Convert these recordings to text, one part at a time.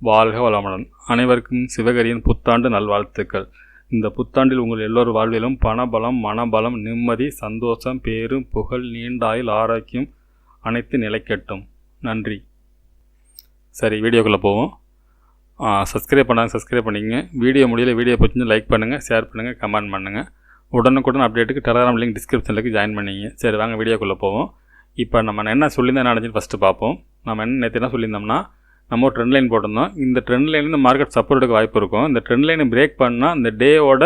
வாழ்க வளமுடன். அனைவருக்கும் சிவகரியின் புத்தாண்டு நல்வாழ்த்துக்கள். இந்த புத்தாண்டில் உங்கள் எல்லோரும் வாழ்விலும் பணபலம், மனபலம், நிம்மதி, சந்தோஷம், பேரும், புகழ், நீண்டாயுள், ஆரோக்கியம் அனைத்து நிலைக்கட்டும். நன்றி. சரி, வீடியோக்குள்ளே போவோம். சப்ஸ்கிரைப் பண்ணிக்கங்க. வீடியோ முடியல வீடியோ பிடிச்சி லைக் பண்ணுங்கள், ஷேர் பண்ணுங்கள், கமெண்ட் பண்ணுங்கள். உடனுக்குடன் அப்டேட்டுக்கு டெலகிராம் லிங்க் டிஸ்கிரிப்ஷனில் ஜாயின் பண்ணிங்க. சரி, வாங்க வீடியோக்குள்ளே போவோம். இப்போ நம்ம என்ன சொல்லியிருந்தேன் நடந்துச்சு ஃபஸ்ட்டு பார்ப்போம். நம்ம நேற்று என்ன சொல்லியிருந்தோம்னா, நம்ம ஒரு ட்ரெண்ட் லைன் போட்டிருந்தோம். இந்த ட்ரெண்ட் லைன்லேருந்து மார்க்கெட் சப்போர்ட் எடுக்க வாய்ப்பு இருக்கும். இந்த ட்ரெண்ட் லைனை பிரேக் பண்ணால் இந்த டேவோட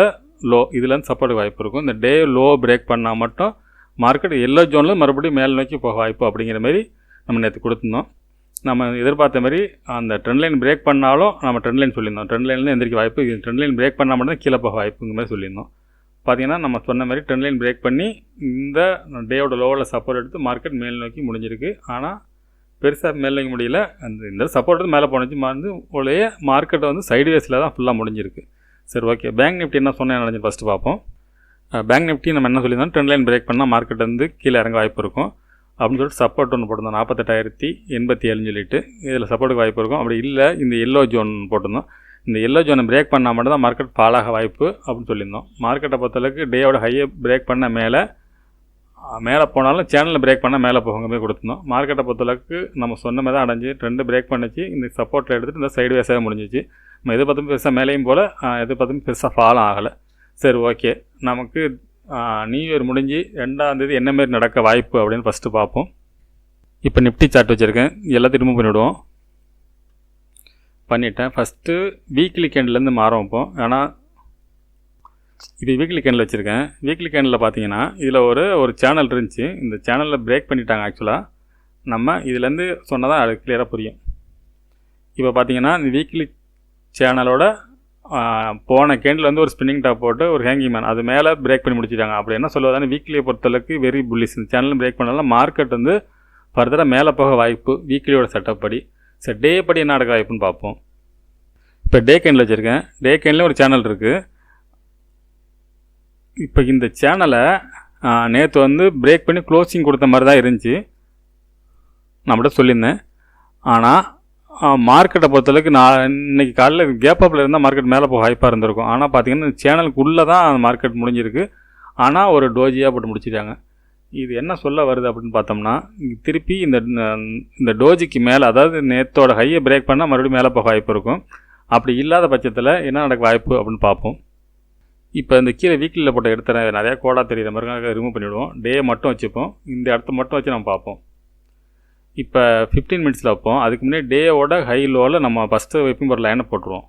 லோ இதுலேருந்து சப்போர்ட் வாய்ப்பு இருக்கும். இந்த டே லோ பிரேக் பண்ணால் மட்டும் மார்க்கெட் எல்லா ஜோனில் மறுபடியும் மேல் நோக்கி போக வாய்ப்பு அப்படிங்கிற மாதிரி நம்ம நேற்று கொடுத்துருந்தோம். நம்ம எதிர்பார்த்த மாதிரி அந்த ட்ரெண்ட் லைன் பிரேக் பண்ணாலும் நம்ம ட்ரெண்ட் லைன் சொல்லியிருந்தோம். ட்ரெண்ட் லைன்லேருந்து எந்திரிக்க வாய்ப்பு, இது ட்ரெண்ட் லைன் பிரேக் பண்ணால் மட்டும் கீழே போக வாய்ப்புங்கிற மாதிரி சொல்லியிருந்தோம். பார்த்தீங்கன்னா நம்ம சொன்ன மாதிரி ட்ரெண்ட் லைன் பிரேக் பண்ணி இந்த டேவோட லோவில் சப்போர்ட் எடுத்து மார்க்கெட் மேல் நோக்கி முடிஞ்சிருக்கு. ஆனால் பெருசாக மேலே வைக்க முடியல. இந்த சப்போர்ட் வந்து மேலே போனச்சு ஒரே மார்க்கெட்டை வந்து சைடுவேஸில் தான் ஃபுல்லாக முடிஞ்சிருக்கு. சரி, ஓகே. பேங்க் நிஃப்டி என்ன சொன்னேன் நடந்து ஃபஸ்ட்டு பார்ப்போம். பேங்க் நிஃப்டி நம்ம என்ன சொல்லியிருந்தோம், ட்ரெண்ட் லைன் பிரேக் பண்ணால் மார்க்கெட் வந்து கீழே இறங்க வாய்ப்பு இருக்கும் அப்படின்னு சொல்லிட்டு சப்போர்ட் ஒன்று போட்டிருந்தோம் 48,087 சொல்லிட்டு. இதில் சப்போர்ட்டுக்கு வாய்ப்பு இருக்கும். அப்படி இல்லை இந்த எல்லோ ஜோன் போட்டிருந்தோம். இந்த எல்லோ ஜோனை பிரேக் பண்ணால் மட்டும் தான் மார்க்கெட் ஃபாலாக வாய்ப்பு அப்படின்னு சொல்லியிருந்தோம். மார்க்கெட்டை பொறுத்தளவுக்கு டேயோட ஹையை பிரேக் பண்ண மேலே போனாலும் சேனலில் பிரேக் பண்ணால் மேலே போகுங்க போய் கொடுத்துருந்தோம். மார்க்கெட்டை பொறுத்தளவுக்கு நம்ம சொன்ன மாதிரி தான் அடைஞ்சு ட்ரெண்டு பிரேக் பண்ணிச்சு. இந்த சப்போர்ட்டில் எடுத்துகிட்டு இந்த சைடு வேஸாக முடிஞ்சிச்சு. நம்ம எது பார்த்தும் பெருசாக மேலேயும் போல் எது பார்த்தும் பெருசாக ஃபாலும் ஆகலை. சரி, ஓகே. நமக்கு நியூ இயர் முடிஞ்சு 2ஆம் தேதி என்ன மாரி நடக்க வாய்ப்பு அப்படின்னு ஃபஸ்ட்டு பார்ப்போம். இப்போ நிஃப்டி சார்ட் வச்சுருக்கேன், எல்லாத்தையும் ரிமூவ் பண்ணிவிடுவோம். பண்ணிவிட்டேன். ஃபஸ்ட்டு வீக்லி கேண்டிலேருந்து மாறும். இப்போ ஆனால் இது வீக்லி கேண்டில் வச்சுருக்கேன். வீக்லி கேண்டில் பார்த்தீங்கன்னா இதில் ஒரு சேனல் இருந்துச்சு. இந்த சேனலில் பிரேக் பண்ணிட்டாங்க. ஆக்சுவலாக நம்ம இதுலேருந்து சொன்னால் தான் அது கிளியராக புரியும். இப்போ பார்த்தீங்கன்னா இந்த வீக்லி சேனலோட போன கேண்டில் வந்து ஒரு ஸ்பின்னிங் டாப் போட்டு ஒரு ஹேங்கிங் மேன் அது மேலே பிரேக் பண்ணி முடிச்சிட்டாங்க. அப்படி என்ன சொல்லுவதானே, வீக்லியை பொறுத்தளவுக்கு வெரி புல்லிஷ். இந்த சேனலும் பிரேக் பண்ணாலும் மார்க்கெட் வந்து ஃபர்தராக மேலே போக வாய்ப்பு வீக்லியோட செட்டப் படி. சரி, டே படி என்ன நடக்க வாய்ப்புன்னு பார்ப்போம். இப்போ டே கேண்டில் வச்சுருக்கேன். டே கேண்டில் ஒரு சேனல் இருக்குது. இப்போ இந்த சேனலை நேற்று வந்து பிரேக் பண்ணி க்ளோசிங் கொடுத்த மாதிரி தான் இருந்துச்சு, நம்மகிட்ட சொல்லியிருந்தேன். ஆனால் மார்க்கெட்டை பொறுத்தளவுக்கு இன்றைக்கி காலையில் கேப் அப்பில் இருந்தால் மார்க்கெட் மேலே போக வாய்ப்பாக இருந்திருக்கும். ஆனால் பார்த்திங்கன்னா இந்த சேனலுக்குள்ளே தான் அந்த மார்க்கெட் முடிஞ்சிருக்கு. ஆனால் ஒரு டோஜியாக போட்டு முடிச்சிட்டாங்க. இது என்ன சொல்ல வருது அப்படின்னு பார்த்தோம்னா, திருப்பி இந்த டோஜிக்கு மேலே, அதாவது நேற்றோட ஹையை பிரேக் பண்ணால் மறுபடியும் மேலே போக வாய்ப்பு இருக்கும். அப்படி இல்லாத பட்சத்தில் என்ன நடக்க வாய்ப்பு அப்படின்னு பார்ப்போம். இப்போ இந்த கீழே வீக்லியில் போட்ட எடுத்துறேன், நிறையா கோடாக தெரியுற மாதிரி ரிமூவ் பண்ணிவிடுவோம். டே மட்டும் வச்சுப்போம். இந்த இடத்த மட்டும் வச்சு நம்ம பார்ப்போம். இப்போ 15 மினிட்ஸில் வைப்போம். அதுக்கு முன்னாடி டேவோட ஹை லோவில் நம்ம ஃபஸ்ட்டு வைப்பும் ஒரு லைனை போட்டுருவோம்.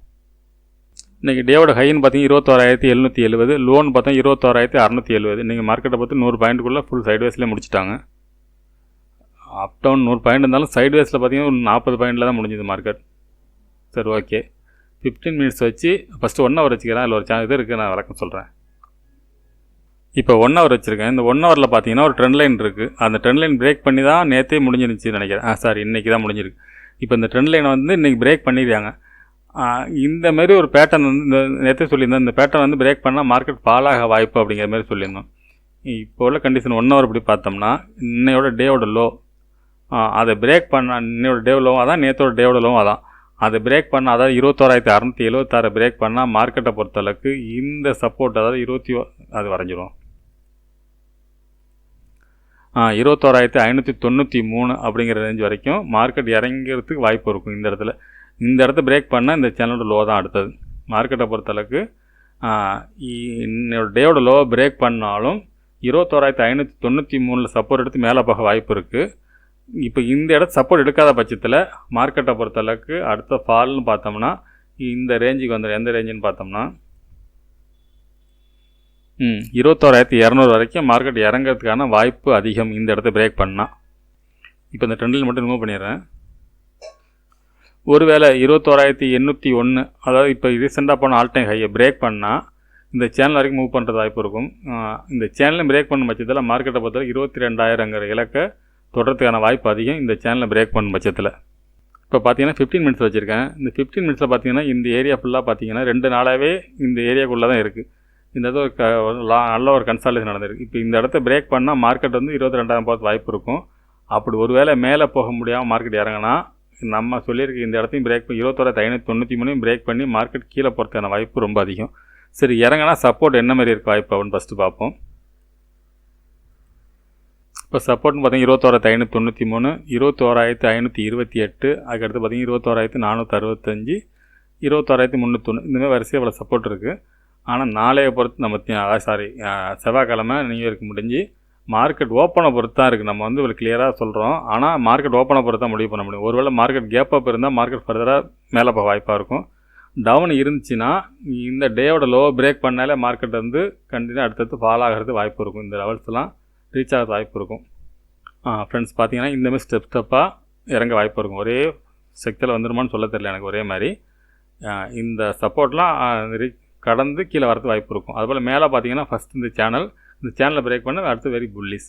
இன்றைக்கி டேவோட ஹைன்னு பார்த்தீங்கன்னா 21,770, லோன் பார்த்தா 21,670. நீங்கள் மார்க்கெட்டை பார்த்து 100 பாயிண்ட்டுக்குள்ளே ஃபுல் சைட்வேஸில் முடிச்சிட்டாங்க. அப் டவுன் 100 பாயிண்ட் இருந்தாலும் சைட்வேஸில் பார்த்தீங்கன்னா ஒரு 40 பாயிண்டில் தான் முடிஞ்சுது மார்க்கெட். சரி, ஓகே. 15 மினிட்ஸ் வச்சு ஃபஸ்ட்டு 1 ஹவர் வச்சுக்கிறேன். அதில் ஒரு இது இருக்குது, நான் விளக்கம் சொல்கிறேன். இப்போ 1 ஹவர் வச்சுருக்கேன். இந்த 1 ஹவரில் பார்த்தீங்கன்னா ஒரு ட்ரெண்ட் லைன் இருக்குது. அந்த ட்ரெண்ட் லைன் பிரேக் பண்ணி தான் நேற்றே முடிஞ்சிருந்துச்சு நினைக்கிறேன். இன்றைக்கி தான் முடிஞ்சிருக்கு. இப்போ இந்த ட்ரெண்ட் லைனை வந்து இன்றைக்கி பிரேக் பண்ணிடுறாங்க. இந்த மாதிரி ஒரு பேட்டர்ன் வந்து இந்த நேற்றே சொல்லியிருந்தேன். இந்த பேட்டர்ன் வந்து பிரேக் பண்ணால் மார்க்கெட் ஃபாலாக வாய்ப்பு அப்படிங்கிற மாதிரி சொல்லியிருந்தோம். இப்போ உள்ள கண்டிஷன் 1 ஹவர் இப்படி பார்த்தோம்னா இன்னையோட டேவோட லோ அதை பிரேக் பண்ண, இன்னையோட டே லோவாக தான் நேற்றோட டேவோட லோவாக தான் அதை பிரேக் பண்ணால், அதாவது 21,676 பிரேக் பண்ணால் மார்க்கெட்டை பொறுத்தளவுக்கு இந்த சப்போர்ட், அதாவது அது வரைஞ்சிரும் 21,593 அப்படிங்கிற ரேஞ்ச் வரைக்கும் மார்க்கெட் இறங்கிறதுக்கு வாய்ப்பு இருக்கும். இந்த இடத்த பிரேக் பண்ணால் இந்த சேனலோட லோ தான் அடுத்தது. மார்க்கெட்டை பொறுத்தளவுக்கு இன்னொரு டேவோட லோவை பிரேக் பண்ணாலும் 21,593 சப்போர்ட் எடுத்து மேலே போக வாய்ப்பு இருக்குது. இப்போ இந்த இடத்த சப்போர்ட் எடுக்காத பட்சத்தில் மார்க்கெட்டை பொறுத்தளவுக்கு அடுத்த ஃபால்னு பார்த்தோம்னா இந்த ரேஞ்சுக்கு வந்துடும். எந்த ரேஞ்சுன்னு பார்த்தோம்னா 21,200 வரைக்கும் மார்க்கெட் இறங்கிறதுக்கான வாய்ப்பு அதிகம் இந்த இடத்த பிரேக் பண்ணால். இப்போ இந்த ட்ரெண்டில் மட்டும் ரிமூவ் பண்ணிடுறேன். ஒருவேளை 21,801, அதாவது இப்போ ரீசெண்டாக போன ஆல் டைம் ஹையை பிரேக் பண்ணால் இந்த சேனல் வரைக்கும் மூவ் பண்ணுறது வாய்ப்பு இருக்கும். இந்த சேனலும் பிரேக் பண்ணும் பட்சத்தில் மார்க்கெட்டை பொறுத்தவரை 22,000ங்கிற இலக்கை தொடர்றதுக்கான வாய்ப்பு அதிகம் இந்த சேனலை பிரேக் பண்ணும் பட்சத்தில். இப்போ பார்த்தீங்கன்னா 15 மினிட்ஸ் வச்சுருக்கேன். இந்த 15 மினிட்ஸில் பார்த்தீங்கன்னா இந்த ஏரியா ஃபுல்லாக பார்த்தீங்கன்னா 2 நாளாகவே இந்த ஏரியாக்குள்ளே தான் இருக்குது. இந்த இது நல்ல ஒரு கன்சாலிடேஷன் நடந்திருக்கு. இப்போ இந்த இடத்த பிரேக் பண்ணால் மார்க்கெட் வந்து 22,000 போகிறது வாய்ப்பு இருக்கும். அப்படி ஒரு வேளை மேலே போக முடியாமல் மார்க்கெட் இறங்கினா நம்ம சொல்லியிருக்க இந்த இடத்தையும் பிரேக் பண்ணி 21,593 பிரேக் பண்ணி மார்க்கெட் கீழே போகிறதுக்கான வாய்ப்பு ரொம்ப அதிகம். சரி, இறங்கினா சப்போர்ட் என்ன மாதிரி இருக்குது வாய்ப்பு அப்படின்னு ஃபஸ்ட்டு பார்ப்போம். இப்போ சப்போர்ட்னு பார்த்தீங்கன்னா 21,593, 21,528, அதுக்கடுத்து பார்த்தீங்கன்னா 21,465, 21,301 இந்தமாதிரி வரிசையாக இவ்வளோ சப்போர்ட் இருக்குது. ஆனால் நாளைய பொறுத்து நம்ம செவ்வாய்க்கிழமை நியூ இயருக்கு முடிஞ்சு மார்க்கெட் ஓப்பனை பொறுத்து தான் இருக்குது. நம்ம வந்து இவ்வளோ கிளியராக சொல்கிறோம். ஆனால் மார்க்கெட் ஓப்பனை பொறுத்து தான் முடிவு பண்ண முடியும். ஒருவேளை மார்க்கெட் கேப் அப் இருந்தால் மார்க்கெட் ஃபர்தராக மேலே போக வாய்ப்பாக இருக்கும். டவுன் இருந்துச்சுன்னா இந்த டேயோட லோ பிரேக் பண்ணாலே மார்க்கெட் வந்து கண்டினியூ அடுத்தடுத்து ஃபால் ஆகிறது வாய்ப்பு இருக்கும். இந்த லெவல்ஸ்லாம் ரீச் ஆகிறது வாய்ப்பு இருக்கும். ஃப்ரெண்ட்ஸ் பார்த்தீங்கன்னா இந்தமாதிரி ஸ்டெப்பாக இறங்க வாய்ப்பு இருக்கும். ஒரே செக்டரில் வந்துடுமான்னு சொல்ல தெரியல எனக்கு. ஒரே மாதிரி இந்த சப்போர்ட்லாம் கடந்து கீழே வரது வாய்ப்பு இருக்கும். அதுபோல் மேலே பார்த்தீங்கன்னா ஃபஸ்ட் இந்த சேனலை பிரேக் பண்ண அடுத்து வெரி புல்லிஸ்.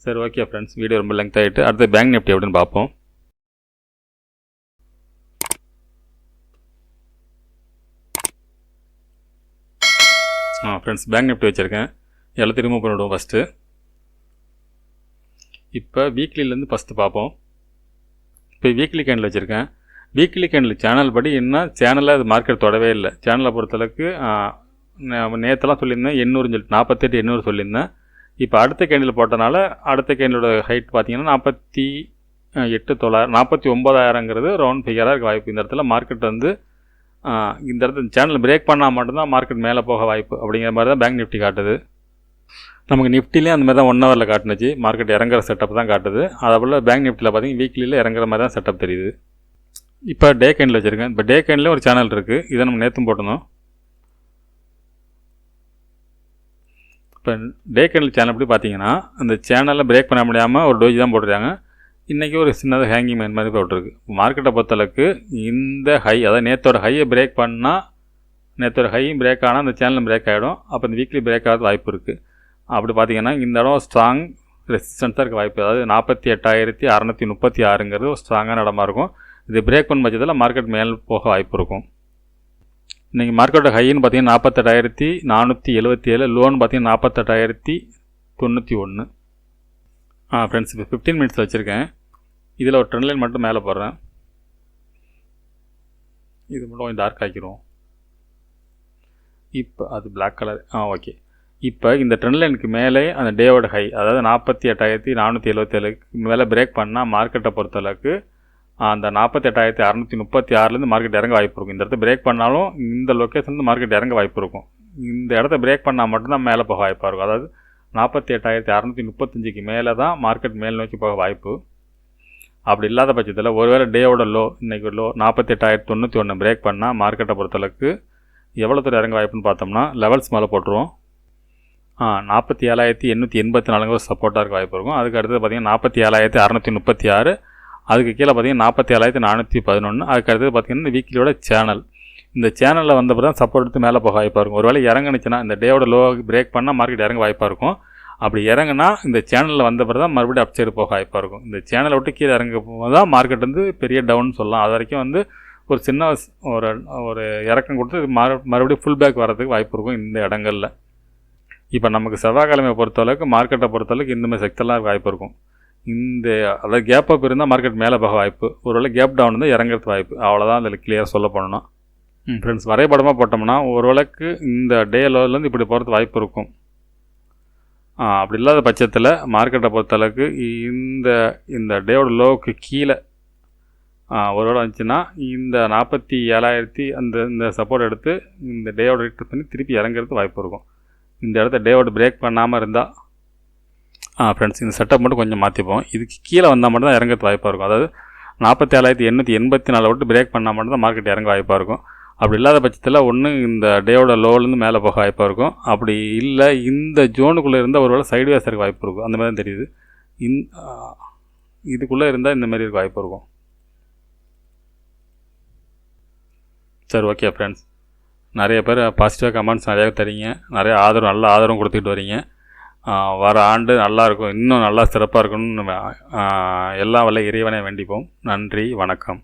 சரி, ஓகே ஃப்ரெண்ட்ஸ், வீடியோ ரொம்ப லெங்க் ஆகிட்டு அடுத்து பேங்க் நிஃப்டி எப்படின்னு பார்ப்போம். ஃப்ரெண்ட்ஸ், பேங்க் நிஃப்டி வச்சுருக்கேன். எல்லாத்தையும் ரிமூவ் பண்ணிவிடுவோம் ஃபஸ்ட்டு. இப்போ வீக்லிலேருந்து ஃபஸ்ட்டு பார்ப்போம். இப்போ வீக்லி கேண்டில் வச்சுருக்கேன். வீக்லி கேண்டில் சேனல் படி என்ன சேனலில் அது மார்க்கெட் தொடவே இல்லை. சேனலை பொறுத்தளவுக்கு நேற்றுலாம் சொல்லியிருந்தேன் 800 சொல்லிட்டு 48,800 சொல்லியிருந்தேன். இப்போ அடுத்த கேண்டில் போட்டனால அடுத்த கேண்டிலோட ஹைட் பார்த்தீங்கன்னா 48,900, 49,000ங்கிறது ரவுண்ட் ஃபிகராக இருக்க வாய்ப்பு. இந்த இடத்துல மார்க்கெட் வந்து இந்த இடத்துல சேனல் பிரேக் பண்ணால் மட்டும்தான் மார்க்கெட் மேலே போக வாய்ப்பு அப்படிங்கிற மாதிரி தான் பேங்க் நிஃப்டி காட்டுது. நமக்கு நிஃப்டிலேயும் அந்த மாதிரி தான் 1 ஹவரில் காட்டுனுச்சு. மார்க்கெட் இறங்குற செட்டப் தான் காட்டுது. அதேபோல் பேங்க் நிஃப்டியில் பார்த்தீங்கன்னா வீக்லியில் இறங்குற மாதிரி தான் செட்டப் தெரியுது. இப்போ டே கேண்டில் வச்சுருக்கேன். இப்போ டே கேண்டில் ஒரு சேனல் இருக்குது. இதை நம்ம நேற்றும் போட்டிருந்தோம். இப்போ டே கேண்டில் சேனல் எப்படி பார்த்தீங்கன்னா அந்த சேனலில் பிரேக் பண்ண முடியாமல் ஒரு டோஜி தான் போட்டுருக்காங்க. இன்றைக்கி ஒரு சின்னதாக ஹேங்கிங் மேன் மாதிரி போட்டிருக்கு. மார்க்கெட்டை பொறுத்தளவுக்கு இந்த ஹை, அதாவது நேற்றோட ஹையை பிரேக் பண்ணால் நேற்றோட ஹையும் பிரேக் ஆனால் அந்த சேனலும் பிரேக் ஆகிடும். அப்போ இந்த வீக்லி பிரேக் ஆகிறது வாய்ப்பு இருக்குது. அப்படி பார்த்தீங்கன்னா இந்த இடம் ஸ்ட்ராங் ரெசிஸ்டன்ஸாக இருக்க வாய்ப்பு. அதாவது 48,636ங்கிறது ஒரு ஸ்ட்ராங்கான இடமா இருக்கும். இது பிரேக் பண்ண பட்சத்தில் மார்க்கெட் மேல் போக வாய்ப்பு இருக்கும். இன்றைக்கி மார்க்கெட்டோட ஹைன்னு பார்த்தீங்கன்னா 48,477, லோன்னு பார்த்தீங்கன்னா 48,091. ஃப்ரெண்ட்ஸ், இப்போ 15 மினிட்ஸ் வச்சுருக்கேன். இதில் ஒரு ட்ரெண்ட் லைன் மட்டும் மேலே போடுறேன். இது மட்டும் கொஞ்சம் டார்க் ஆக்கிடுவோம். இப்போ அது பிளாக் கலர். ஓகே. இப்போ இந்த ட்ரெண்ட் லைனுக்கு மேலே அந்த டேவோட ஹை, அதாவது 48,477க்கு மேலே பிரேக் பண்ணால் மார்க்கெட்டை பொறுத்தளவுக்கு அந்த 48,636லேருந்து மார்க்கெட் இறங்க வாய்ப்பு இருக்கும். இந்த இடத்த பிரேக் பண்ணாலும் இந்த லொக்கேஷன்லேருந்து மார்க்கெட் இறங்க வாய்ப்பு இருக்கும். இந்த இடத்த பிரேக் பண்ணால் மட்டும்தான் மேலே போக வாய்ப்பாக இருக்கும். அதாவது 48,635க்கு மேலே தான் மார்க்கெட் மேல் நோக்கி போக வாய்ப்பு. அப்படி இல்லாத பட்சத்தில் ஒருவேளை டேவோட லோ, இன்றைக்கி லோ 48,091 பிரேக் பண்ணால் மார்க்கெட்டை பொறுத்தளவுக்கு எவ்வளோ தூரம் இறங்க வாய்ப்புன்னு பார்த்தோம்னா லெவல்ஸ் மேலே போட்டுருவோம். 47,884 சப்போர்ட்டாக இருக்க வாய்ப்பு இருக்கும். அதுக்கு அடுத்தது பார்த்திங்கன்னா 47,636, அதுக்கு கீழே பார்த்தீங்கன்னா 47,411. அதுக்கு அடுத்தது பார்த்திங்கன்னா இந்த வீக்லியோட சேனல், இந்த சேனலில் வந்தப்போ தான் சப்போர்ட் எடுத்து மேலே போக வாய்ப்பாக இருக்கும். ஒருவேளை இறங்குனுச்சுன்னா இந்த டேவோட லோ பிரேக் பண்ணால் மார்க்கெட் இறங்க வாய்ப்பாக இருக்கும். அப்படி இறங்குனா இந்த சேனலில் வந்தப்போ தான் மறுபடியும் அப் சைடு போக வாய்ப்பாக இருக்கும். இந்த சேனலை விட்டு கீழே இறங்க போது தான் மார்க்கெட் வந்து பெரிய டவுன் சொல்லலாம். அது வரைக்கும் வந்து ஒரு சின்ன ஒரு இறக்கம் கொடுத்து மறுபடியும் ஃபுல் பேக் வரதுக்கு வாய்ப்பு இருக்கும் இந்த இடங்களில். இப்போ நமக்கு செவ்வாய்க்கிழமையை பொறுத்தளவுக்கு மார்க்கெட்டை பொறுத்தளவுக்கு இந்தமாதிரி செக்டர்லாம் வாய்ப்பு இருக்கும். அதாவது கேப் அப் இருந்தால் மார்க்கெட் மேலே போக வாய்ப்பு, ஒருவேளை கேப் டவுன் இருந்தால் இறங்குறது வாய்ப்பு. அவ்வளோதான் அதில் கிளியராக சொல்ல போனோம்னா. ஃப்ரெண்ட்ஸ், வரைபடமாக போட்டோம்னா ஓரளவுக்கு இந்த டே லோவிலேருந்து இப்படி போகிறது வாய்ப்பு இருக்கும். அப்படி இல்லாத பட்சத்தில் மார்க்கெட்டை பொறுத்தளவுக்கு இந்த டேவோட லோவுக்கு கீழே ஒருவேளை வந்துச்சுன்னா இந்த 47,000 இந்த சப்போர்ட் எடுத்து இந்த டேவோட ரிட்டர்ன் பண்ணி திருப்பி இறங்குறது வாய்ப்பு இருக்கும். இந்த இடத்த டேவோட பிரேக் பண்ணாமல் இருந்தால் ஃப்ரெண்ட்ஸ் இந்த செட்டப் மட்டும் கொஞ்சம் மாற்றிப்போம். இதுக்கு கீழே வந்தால் மட்டும் தான் இறங்குறது வாய்ப்பாக இருக்கும். அதாவது 47,884 விட்டு பிரேக் பண்ணால் மட்டும் தான் மார்க்கெட் இறங்க வாய்ப்பாக இருக்கும். அப்படி இல்லாத பட்சத்தில் ஒன்று இந்த டேவோட லோவிலேருந்து மேலே போக வாய்ப்பாக இருக்கும். அப்படி இல்லை இந்த ஜோனுக்குள்ளே இருந்தால் ஒரு வேளை சைடுவேஸ் இருக்க வாய்ப்பு இருக்கும். அந்த மாதிரி தான் தெரியுது. இதுக்குள்ளே இருந்தால் இந்த மாதிரி இருக்க வாய்ப்பு இருக்கும். சரி, ஓகே ஃப்ரெண்ட்ஸ், நிறைய பேர் பாசிட்டிவாக கமெண்ட்ஸ் நிறையா தரீங்க, நிறைய ஆதரவு, நல்ல ஆதரவும் கொடுத்துக்கிட்டு வரீங்க. வர ஆண்டு நல்லாயிருக்கும், இன்னும் நல்லா சிறப்பாக இருக்கணும்னு எல்லாம் வல்ல இறைவனை வேண்டிப்போம். நன்றி, வணக்கம்.